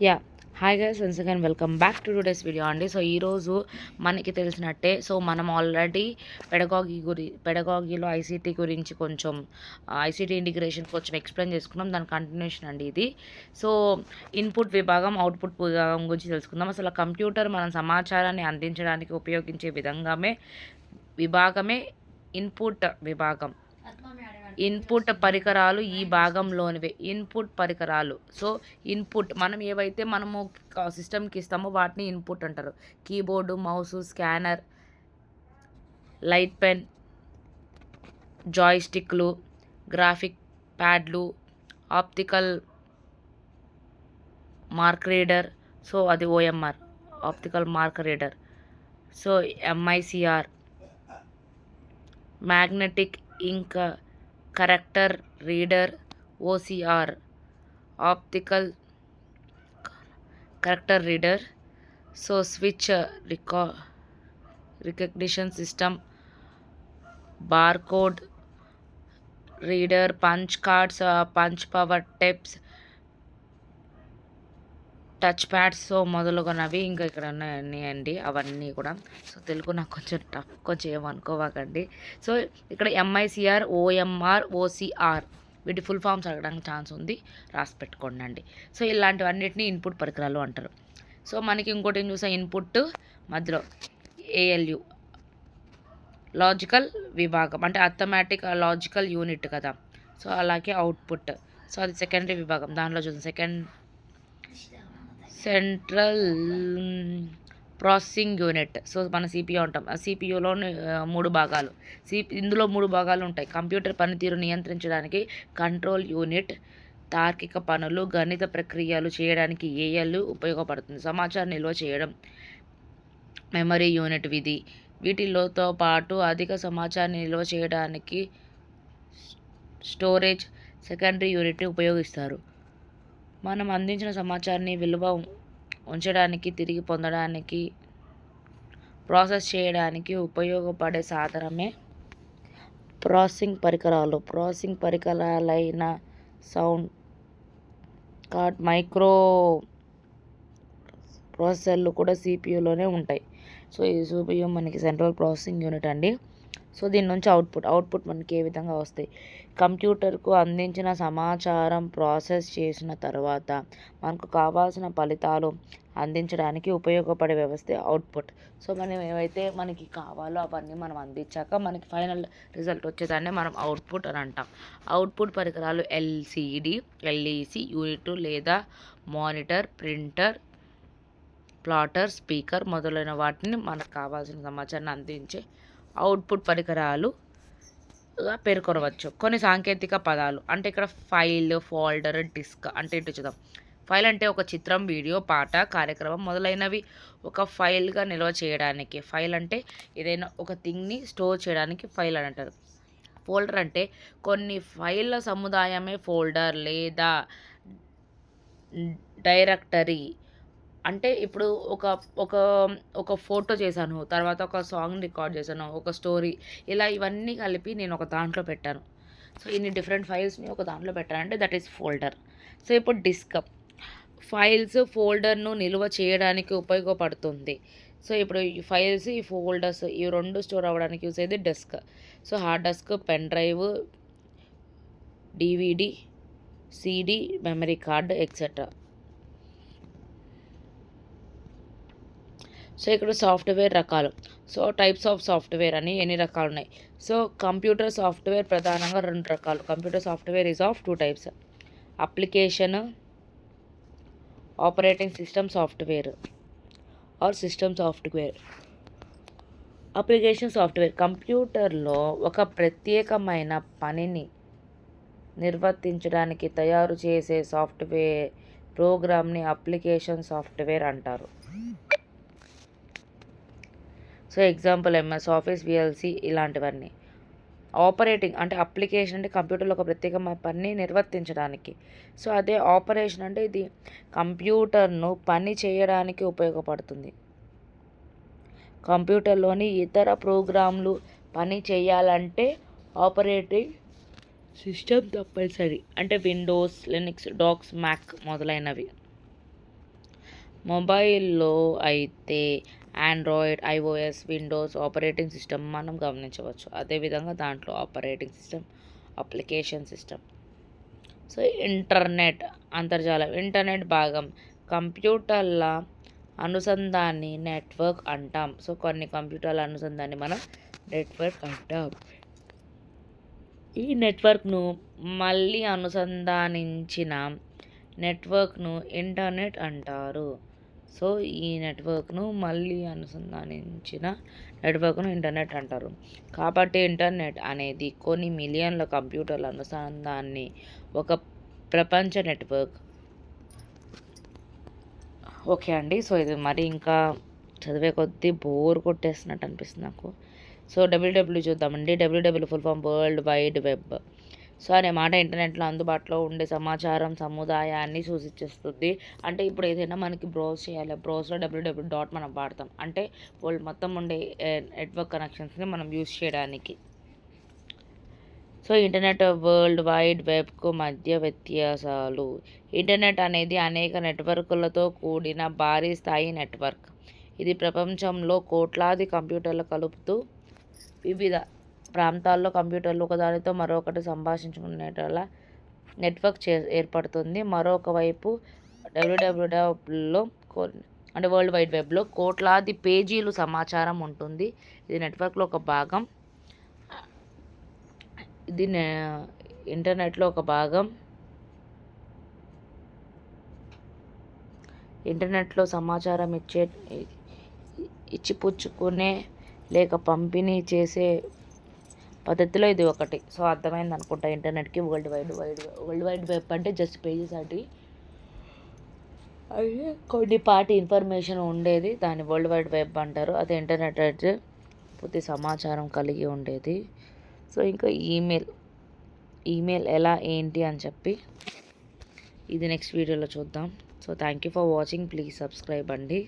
Yeah hi guys once again welcome back to today's video అండి. So ఈరోజు మనకి తెలిసినట్టే మనం ఆల్రెడీ పెడగాగీలో ఐసీటీ గురించి కొంచెం ఐసీటీ ఇంటిగ్రేషన్ కొంచెం ఎక్స్ప్లెయిన్ చేసుకున్నాం. దాని కంటిన్యూషన్ అండి ఇది. సో ఇన్పుట్ విభాగం, అవుట్పుట్ విభాగం గురించి తెలుసుకుందాం. అసలు కంప్యూటర్ మన సమాచారాన్ని అందించడానికి ఉపయోగించే విభాగమే ఇన్పుట్ విభాగం. ఇన్పుట్ పరికరాలు ఈ భాగంలోనివే ఇన్పుట్ పరికరాలు. సో ఇన్పుట్ మనము సిస్టమ్కి ఇస్తామో వాటిని ఇన్పుట్ అంటారు. Keyboard, mouse, scanner, light pen, జాయ్స్టిక్లు, గ్రాఫిక్ ప్యాడ్లు, ఆప్టికల్ మార్క్ రీడర్, సో అది OMR, optical mark reader. So MICR, magnetic ink character reader, OCR, optical character reader. So switch recognition system, barcode reader, punch cards, punch power tapes, touch pads, so మొదలుగునవి ఇంకా ఇక్కడ ఉన్నాయండి అవన్నీ కూడా. So Telugu నాకు కొంచెం tough, కొంచెం ఏమనుకోవాకండి. సో ఇక్కడ ఎంఐసిఆర్, ఓఎంఆర్, ఓసిఆర్ వీటి ఫుల్ ఫామ్స్ అడగడానికి ఛాన్స్ ఉంది, రాసి పెట్టుకోండి అండి. సో ఇలాంటివన్నిటిని ఇన్పుట్ పరికరాలు అంటారు. సో మనకి ఇంకోటి ఏం చూసాం, ఇన్పుట్ మధ్యలో ఏఎల్యు లాజికల్ విభాగం, అంటే అథమెటిక్ లాజికల్ యూనిట్ కదా. సో అలాగే అవుట్పుట్, సో అది సెకండరీ విభాగం. దాంట్లో చూసాం సెంట్రల్ ప్రాసెసింగ్ యూనిట్. సో మన సిపియూ అంటాం. ఆ సిపియూలో 3 భాగాలు. ఇందులో 3 భాగాలు ఉంటాయి. కంప్యూటర్ పనితీరు నియంత్రించడానికి కంట్రోల్ యూనిట్, తార్కిక పనులు, గణిత ప్రక్రియలు చేయడానికి ఏఎల్ ఉపయోగపడుతుంది. సమాచారం నిల్వ చేయడం మెమరీ యూనిట్ విధి. వీటితో పాటు అధిక సమాచారాన్ని నిల్వ చేయడానికి స్టోరేజ్ సెకండరీ యూనిట్ని ఉపయోగిస్తారు. మనం అందించిన సమాచారాన్ని విలువ ఉంచడానికి, తిరిగి పొందడానికి, ప్రాసెస్ చేయడానికి ఉపయోగపడే సాధనమే ప్రాసెసింగ్ పరికరాలు. ప్రాసెసింగ్ పరికరాలైన సౌండ్ కార్డ్, మైక్రో ప్రాసెసర్లు కూడా సిపియూలోనే ఉంటాయి. సో ఈ సిపియూ మనకి సెంట్రల్ ప్రాసెసింగ్ యూనిట్ అండి. సో దీని నుంచి అవుట్పుట్ మనకి ఏ విధంగా వస్తాయి, కంప్యూటర్కు అందించిన సమాచారం ప్రాసెస్ చేసిన తర్వాత మనకు కావాల్సిన ఫలితాలు అందించడానికి ఉపయోగపడే వ్యవస్థే అవుట్పుట్. సో మనం ఏవైతే మనకి కావాలో అవన్నీ మనం అందించాక మనకి ఫైనల్ రిజల్ట్ వచ్చేదాన్ని మనం అవుట్పుట్ అని అంటాం. అవుట్పుట్ పరికరాలు ఎల్సిడి, ఎల్ఈసి యూనిట్ లేదా మానిటర్, ప్రింటర్, ప్లాటర్, స్పీకర్ మొదలైన వాటిని మనకు కావాల్సిన సమాచారాన్ని అందించే అవుట్పుట్ పరికరాలుగా పేర్కొనవచ్చు. కొన్ని సాంకేతిక పదాలు అంటే ఇక్కడ ఫైల్, ఫోల్డర్, డిస్క్ అంటే ఇటు చూద్దాం. ఫైల్ అంటే ఒక చిత్రం, వీడియో, పాట, కార్యక్రమం మొదలైనవి ఒక ఫైల్గా నిల్వ చేయడానికి. ఫైల్ అంటే ఏదైనా ఒక థింగ్ని స్టోర్ చేయడానికి ఫైల్ అని అంటారు. ఫోల్డర్ అంటే కొన్ని ఫైళ్ళ సముదాయమే ఫోల్డర్ లేదా డైరెక్టరీ. అంటే ఇప్పుడు ఒక ఒక ఒక ఫోటో చేశాను, తర్వాత ఒక సాంగ్ రికార్డ్ చేశాను, ఒక స్టోరీ, ఇలా ఇవన్నీ కలిపి నేను ఒక దాంట్లో పెట్టాను. సో ఇన్ని డిఫరెంట్ ఫైల్స్ని ఒక దాంట్లో పెట్టానంటే దట్ ఈస్ ఫోల్డర్. సో ఇప్పుడు డిస్క్, ఫైల్స్ ఫోల్డర్ను నిల్వ చేయడానికి ఉపయోగపడుతుంది. సో ఇప్పుడు ఈ ఫైల్స్, ఈ ఫోల్డర్స్, ఈ 2 స్టోర్ అవ్వడానికి యూస్ అయ్యేది disk. So hard disk, pen drive, DVD, CD, memory card etcetera. So ఇక్కడ సాఫ్ట్వేర్ రకాలు. సో టైప్స్ ఆఫ్ సాఫ్ట్వేర్ అని ఎన్ని రకాలు ఉన్నాయి. సో కంప్యూటర్ సాఫ్ట్వేర్ ప్రధానంగా 2 రకాలు. Computer software is of 2 types, application, operating system software or system software. Application software కంప్యూటర్లో ఒక ప్రత్యేకమైన పనిని నిర్వర్తించడానికి తయారు చేసే సాఫ్ట్వేర్ ప్రోగ్రామ్ని అప్లికేషన్ సాఫ్ట్వేర్ అంటారు. So example MS office, VLC ఇలాంటివన్నీ. ఆపరేటింగ్ అంటే అప్లికేషన్ అంటే కంప్యూటర్లో ఒక ప్రత్యేకమైన పనిని నిర్వర్తించడానికి. సో అదే ఆపరేషన్ అంటే ఇది కంప్యూటర్ను పని చేయడానికి ఉపయోగపడుతుంది. కంప్యూటర్లోని ఇతర ప్రోగ్రాంలు పని చేయాలంటే ఆపరేటింగ్ సిస్టమ్ తప్పనిసరి. అంటే విండోస్, లినక్స్, డాక్స్, మ్యాక్ మొదలైనవి. మొబైల్లో అయితే Android, iOS, Windows operating system మనం గమనించవచ్చు. అదేవిధంగా దాంట్లో operating system, application system. So internet, అంతర్జాలం, ఇంటర్నెట్ భాగం కంప్యూటర్ల అనుసంధాన్ని నెట్వర్క్ అంటాం. సో కొన్ని కంప్యూటర్ల అనుసంధాన్ని మనం నెట్వర్క్ అంటాం. ఈ నెట్వర్క్ను మళ్ళీ అనుసంధానించిన నెట్వర్క్ను ఇంటర్నెట్ అంటారు. సో ఈ నెట్వర్క్ను మళ్ళీ అనుసంధానించిన నెట్వర్క్ను ఇంటర్నెట్ అంటారు. కాబట్టి ఇంటర్నెట్ అనేది కొన్ని మిలియన్ల కంప్యూటర్ల అనుసంధాన్ని ఒక ప్రపంచ నెట్వర్క్. ఓకే అండి. సో ఇది మరి ఇంకా చదివే కొద్దీ బోర్ కొట్టేస్తున్నట్టు అనిపిస్తుంది నాకు. సో డబ్ల్యూడబ్ల్యూ చూద్దామండి. WW full form world wide web. So అనే మాట ఇంటర్నెట్లో అందుబాటులో ఉండే సమాచారం సముదాయాన్ని సూచిస్తుంది. అంటే ఇప్పుడు ఏదైనా మనకి బ్రౌజ్ చేయాలి, బ్రౌజ్లో డబ్ల్యూడబ్ల్యూ డాట్ మనం వాడతాం. అంటే వరల్డ్ మొత్తం ఉండే నెట్వర్క్ కనెక్షన్స్ని మనం యూస్ చేయడానికి. సో ఇంటర్నెట్, వరల్డ్ వైడ్ వెబ్కు మధ్య వ్యత్యాసాలు. ఇంటర్నెట్ అనేది అనేక నెట్వర్క్లతో కూడిన భారీ స్థాయి నెట్వర్క్. ఇది ప్రపంచంలో కోట్లాది కంప్యూటర్లు కలుపుతూ వివిధ ప్రాంతాల్లో కంప్యూటర్లు ఒకదానితో మరొకటి సంభాషించుకునేటలా నెట్వర్క్ ఏర్పడుతుంది. మరొక వైపు డబ్ల్యూడబ్ల్యూడబ్ల్యూలో అంటే వరల్డ్ వైడ్ వెబ్లో కోట్లాది పేజీలు సమాచారం ఉంటుంది. ఇది నెట్వర్క్లో ఒక భాగం. ఇది ఇంటర్నెట్లో ఒక భాగం. ఇంటర్నెట్లో సమాచారం ఇచ్చిపుచ్చుకునే లేక పంపిణీ చేసే పద్ధతిలో ఇది ఒకటి. సో అర్థమైంది అనుకుంటా ఇంటర్నెట్కి వరల్డ్ వైడ్ వెబ్ అంటే జస్ట్ పేజెస్ అటు అదే కొన్నిపాటి ఇన్ఫర్మేషన్ ఉండేది దాన్ని వరల్డ్ వైడ్ వెబ్ అంటారు. అదే ఇంటర్నెట్ అయితే పూర్తి సమాచారం కలిగి ఉండేది. సో ఇంకా ఈమెయిల్ ఎలా ఏంటి అని చెప్పి ఇది నెక్స్ట్ వీడియోలో చూద్దాం. So thank you for watching. Please subscribe అండి.